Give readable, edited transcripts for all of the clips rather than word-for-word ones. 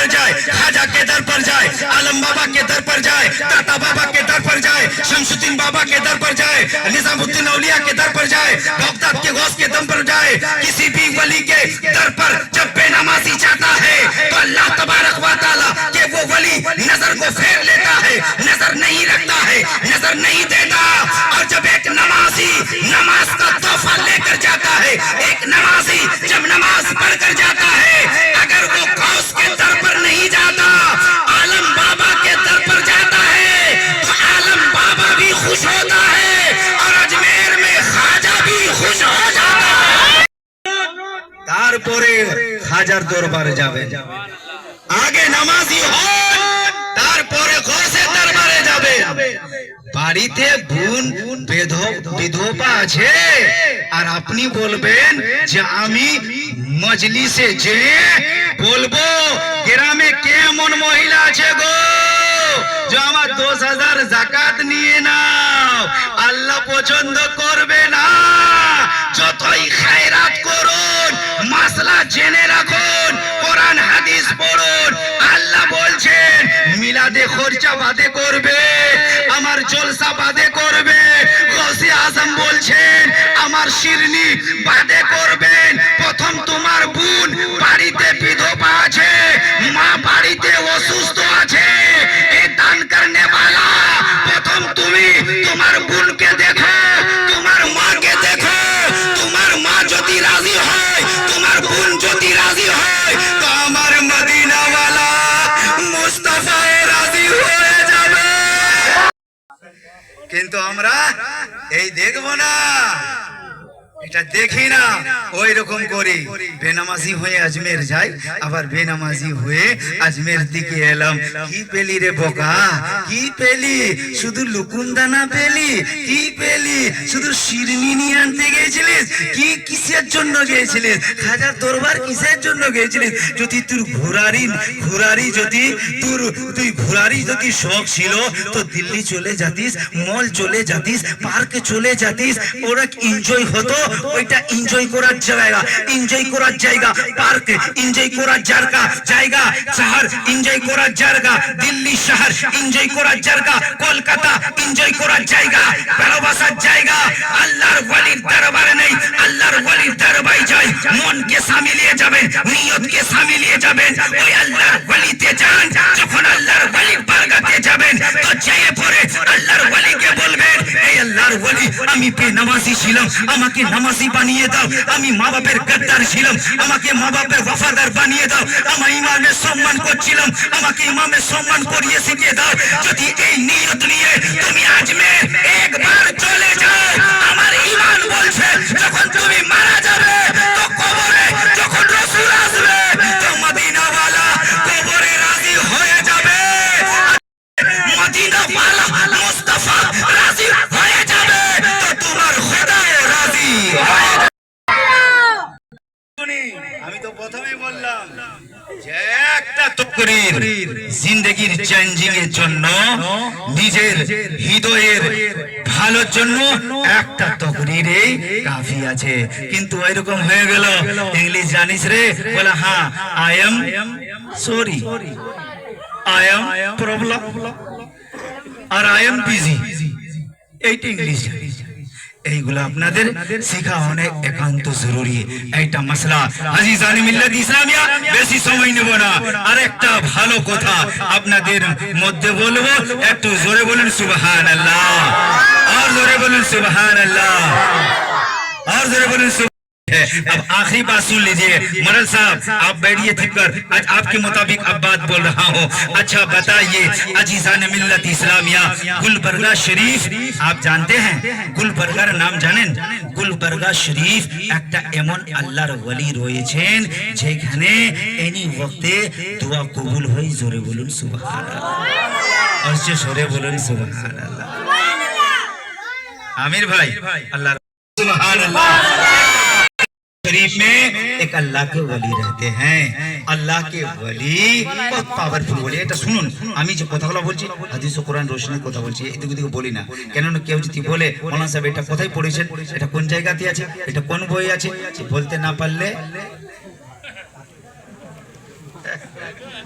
पर जाए, खाजा के दर पर जाए, आलम बाबा के दर पर जाए, टाटा बाबा के दर पर जाए, शमसुद्दीन बाबा के दर पर जाए, निजामुद्दीन औलिया के दर पर जाए, बगदाद के गौस के दम पर जाए, किसी भी वली के दर पर जब बेनमाजी जाता है तो अल्लाह तबारक व तआला के वो वली नजर को फेर लेता है, नजर नहीं रखता है, नजर नहीं देता। और जब एक नमाजी नमाज का तोहफा लेकर जाता है, एक नमाजी जब नमाज पढ़कर जाता है, अगर वो गौस के दर पर नहीं जाता, आलम बाबा के दर पर जाता है, तो आलम बाबा भी खुश होता है और अजमेर में खाजा भी खुश हो जाता है। तारपरे खाजार दरबारे जाबेन, आगे नमाजी हन, तारपरे गौसे दरबारे जाबेन। বাড়িতে বোন বিধবা আছে আর আপনি বলবেন যে আমি মজলিসে যে বলবো গ্রামে কেমন মহিলা আছে গো যে আমার 10,000 যাকাত নিয়ে নাও, আল্লাহ পছন্দ করবে না। যতই খায়রাত করুন, মাসলা জেনে রাখুন, কোরআন হাদিস পড়ুন। আল্লাহ বলছেন মিলাদে খরচা বাদে করবে, আমার জলসা বাদে করবে। গৌসে আজম বলছেন আমার শিরনি বাদে করবেন। প্রথম তোমার বোন বাড়িতে বিধবা আছে, মা বাড়িতে অসুস্থ আছে, এই দান করনে वाला প্রথম তুমি তোমার বোনকে দেখো, তোমার মাকে দেখো। তোমার মা যদি রাজি হয়, তোমার বোন যদি রাজি হয়, তো আমার মদিনা वाला মুস্তাফা রাজি হয়ে যাবে। কিন্তু আমরা এই দেখব না, এটা দেখি না, ওই রকম করি। বেনামাজি হয়ে আজমের যাই, আবার বেনামাজি হয়ে আজমের দিকে এলাম। কি পেলি রে বোকা, কি পেলি? শুধু লুকুমদানা পেলি? কি পেলি? শুধু শিরনি নিয়ে আনতে গিয়েছিলিস? কি কিসের জন্য গিয়েছিলিস? খাজার দরবার কিসের জন্য গিয়েছিলিস? যদি তোর ঘোরারি যদি তুই ঘোরারি যদি শখ ছিল তো দিল্লি চলে যাতিস, মল চলে যাতিস, পার্কে চলে যাতিস, ওরা এনজয় হতো। ওইটা এনজয় করার জায়গা, এনজয় করার জায়গা পার্ক, এনজয় করার জায়গা শহর, এনজয় করার জায়গা দিল্লি শহর, এনজয় করার জায়গা কলকাতা, এনজয় করার জায়গা ভালোবাসার জায়গা। আল্লাহর ওয়ালির দরবারে নেই, আল্লাহর ওয়ালির দরবারে যাই, মনকে সামিলিয়ে যাবেন, নিয়তকে সামিলিয়ে যাবেন, ওই আল্লাহর ওয়ালিতে যান। যখন আল্লাহর ওয়ালির বারগাতে যাবেন তো যেয়ে পড়ে আল্লাহর ওয়ালিকে বলবেন, এই আল্লাহর ওয়ালি আমি বেনামাজি ছিলাম, আমাকে নামাজি বানিয়ে দাও। আমি মা বাপের গদ্দার ছিলাম, আমাকে মা বাপের ওয়াফাদার বানিয়ে দাও। আমি ইমামের সম্মান করছিলাম, আমাকে ইমামের সম্মান করিয়ে শিখিয়ে দাও। যদি এই নিয়ত নিয়ে তুমি আজমের একবার চলে যাও, আমার ঈমান বলছে যখন তুমি মারা যাবে তো কবরে যখন রাসূল আসবে তো মদিনা ওয়ালা কবরে রাজি হয়ে যাবে, মদিনা ওয়ালা মুস্তাফা রাজি হয়ে যাবে, তো তোমার খোদাও রাজি হয়ে যাবে। আমি তো প্রথমেই বললাম যে একটা তকরীর জিন্দেগির চেঞ্জিং এর জন্য, নিজের হৃদয়ের ভালোর জন্য একটা তকরীরেই কাফি আছে। কিন্তু এরকম হয়ে গেল, ইংলিশ জানিস রে, বলে হ্যাঁ I am sorry, I am problem আর আই এম বিজি, এইটা ইংলিশ জানিস। এইগুলো আপনাদের শেখা অনেক একান্ত জরুরি। এইটা মাসলা আজিজানি মিল্লাত ইসলামিয়া, বেশি সময় নেব না। আর একটা ভালো কথা আপনাদের মধ্যে বলবো, একটু জোরে বলুন সুবহানাল্লাহ, আর জোরে বলুন সুবহানাল্লাহ, আর জোরে বলুন। अब आखिरी बात सुन लीजिए, मरल साहब आप बैठिए ठीक कर, आज आपके मुताबिक अब बात बोल रहा हूँ। अच्छा बताइए अजीजान मिल्लत इस्लामिया, गुलबर्गा शरीफ आप जानते हैं? गुलबर्गार नाम জানেন? गुलबर्गा शरीफ একটা এমন আল্লাহর ওয়ালি রয়েছেন যেখানে এনি ওয়াক্তে দোয়া কবুল হয়। জোরে বলুন সুবহানাল্লাহ, আর জোরে বলুন সুবহানাল্লাহ। आमिर भाई अल्लाह सुबहानअल्लाह। शरीफ में एक अल्लाह के वली रहते हैं। अल्लाह के वली बहुत पावरफुल বলে। এটা শুনুন, আমি যে কথাগুলো বলছি হাদিস ও কোরআন রোশনের কথা বলছি, এদিকে ওদিকে বলি না। কেন না কেউ যদি বলে মাওলানা সাহেব এটা কোথায় পড়েছেন, এটা কোন জায়গাতে আছে, এটা কোন বই আছে, বলতে না পারলে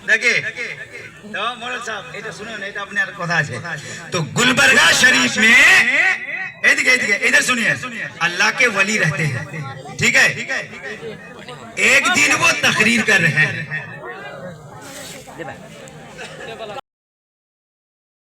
দেখে তো মোড়ল সাহেব এটা শুনুন, এটা আপনার কথা আছে। तो गुलबर्गा शरीफ में इधर सुनिए, अल्लाह के वली रहते हैं, ठीक है। एक दिन वो तकरीर कर रहे हैं,